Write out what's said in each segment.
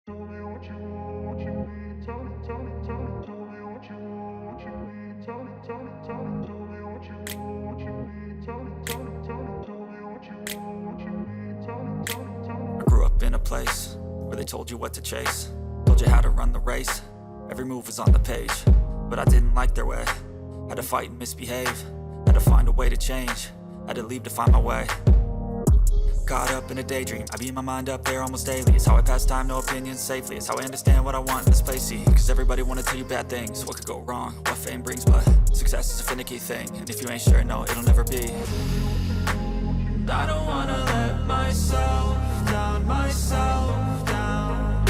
Tell me what you want, what you need. Tell me. Tell me what you want, what you need. Tell me. Tell me what you want, what you need. Tell me what you want, what you need. Tell me. I grew up in a place where they told you what to chase, told you how to run the race. Every move was on the page, but I didn't like their way. Had to fight and misbehave, had to find a way to change, had to leave to find my way. Caught up in a daydream, I beat my mind up there almost daily. It's how I pass time, no opinions safely. It's how I understand what I want in this place, see. Cause everybody wanna tell you bad things, what could go wrong, what fame brings. But success is a finicky thing, and if you ain't sure, no, it'll never be. I don't wanna let myself down, myself down.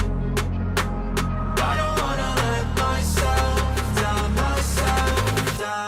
I don't wanna let myself down, myself down.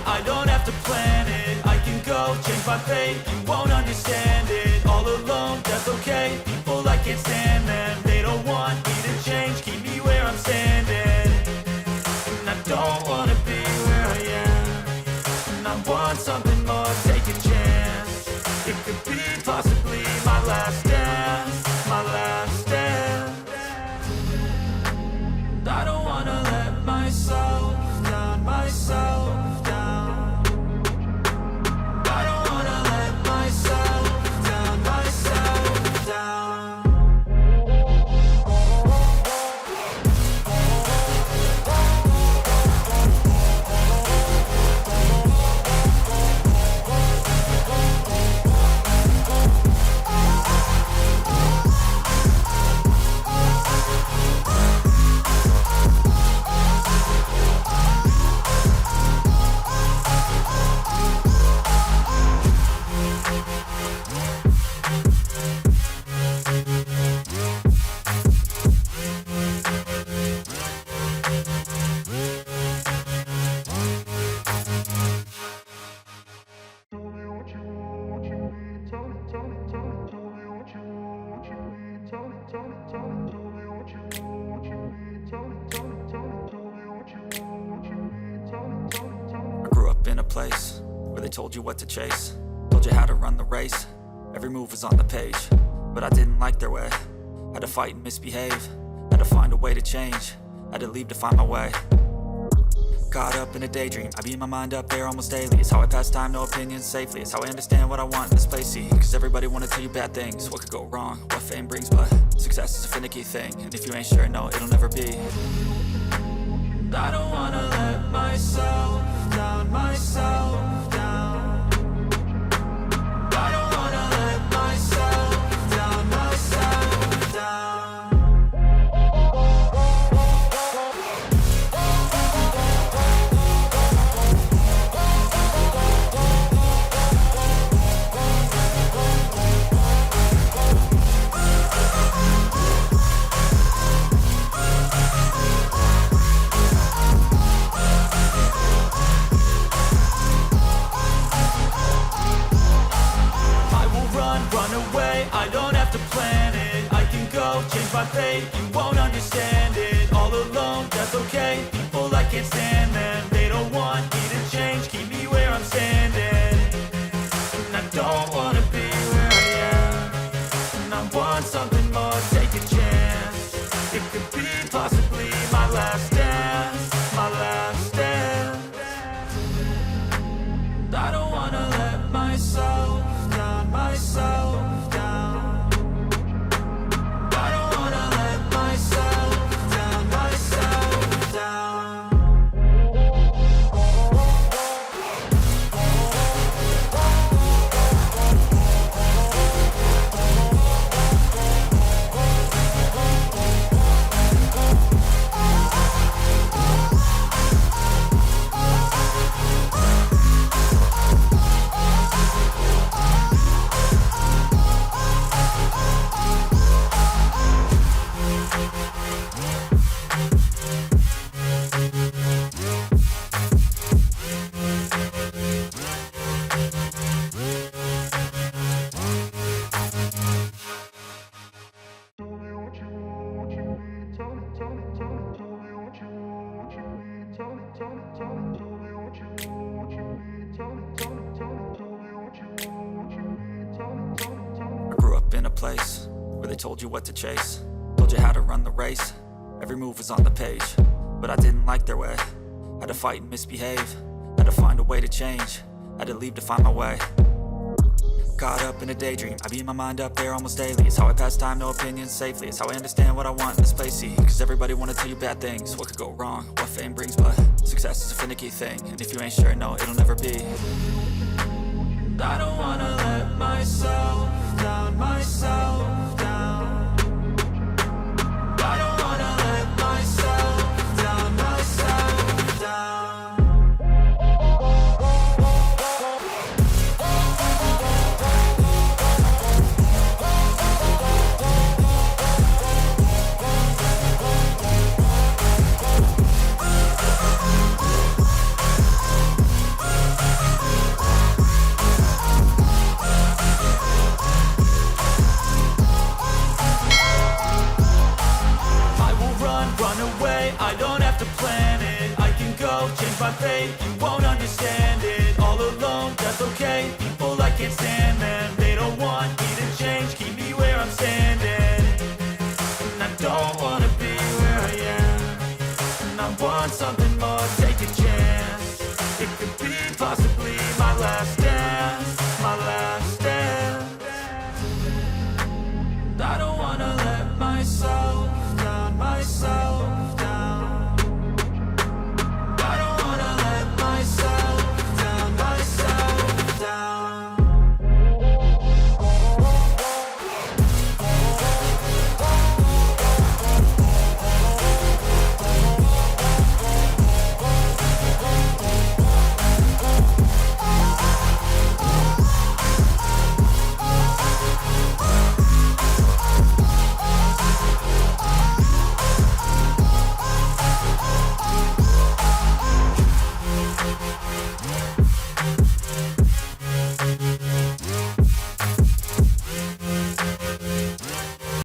I don't have to plan it, I can go change my fate. You won't understand it, all alone, that's okay. People, I can't stand them, they don't want me to change. Keep me where I'm standing, and I don't wanna be where I am. And I want something more, take a chance. It could be possibly my last dance, my last dance. I don't wanna let myself down, myself. Place where they told you what to chase, told you how to run the race. Every move was on the page, but I didn't like their way. Had to fight and misbehave, had to find a way to change, had to leave to find my way. Caught up in a daydream, I beat my mind up there almost daily. It's how I pass time, no opinions safely. It's how I understand what I want in this place, see. Cause everybody wanna tell you bad things, what could go wrong, what fame brings. But success is a finicky thing, and if you ain't sure, no, it'll never be. I don't wanna let myself down, myself down. I don't wanna let myself down, myself down. I don't have to plan it, I can go change my fate. You won't understand it, all alone, that's okay. People, I can't stand them, they don't want me to change. Keep me where I'm standing, and I don't wanna be where I am. And I want something more, take a chance. It could be possibly my last dance, my last dance. I don't wanna let myself down, myself. Myself down, myself down. place where they told you what to chase, told you how to run the race. Every move was on the page, but I didn't like their way. Had to fight and misbehave, had to find a way to change, had to leave to find my way. Caught up in a daydream, I beat my mind up there almost daily. It's how I pass time, no opinions safely. It's how I understand what I want in this place, see. Cause everybody wanna tell you bad things, what could go wrong, what fame brings. But success is a finicky thing, and if you ain't sure, no, it'll never be. I don't wanna let myself down, myself down. I don't wanna let myself down, myself down. Run away, I don't have to plan it. I can go change my fate.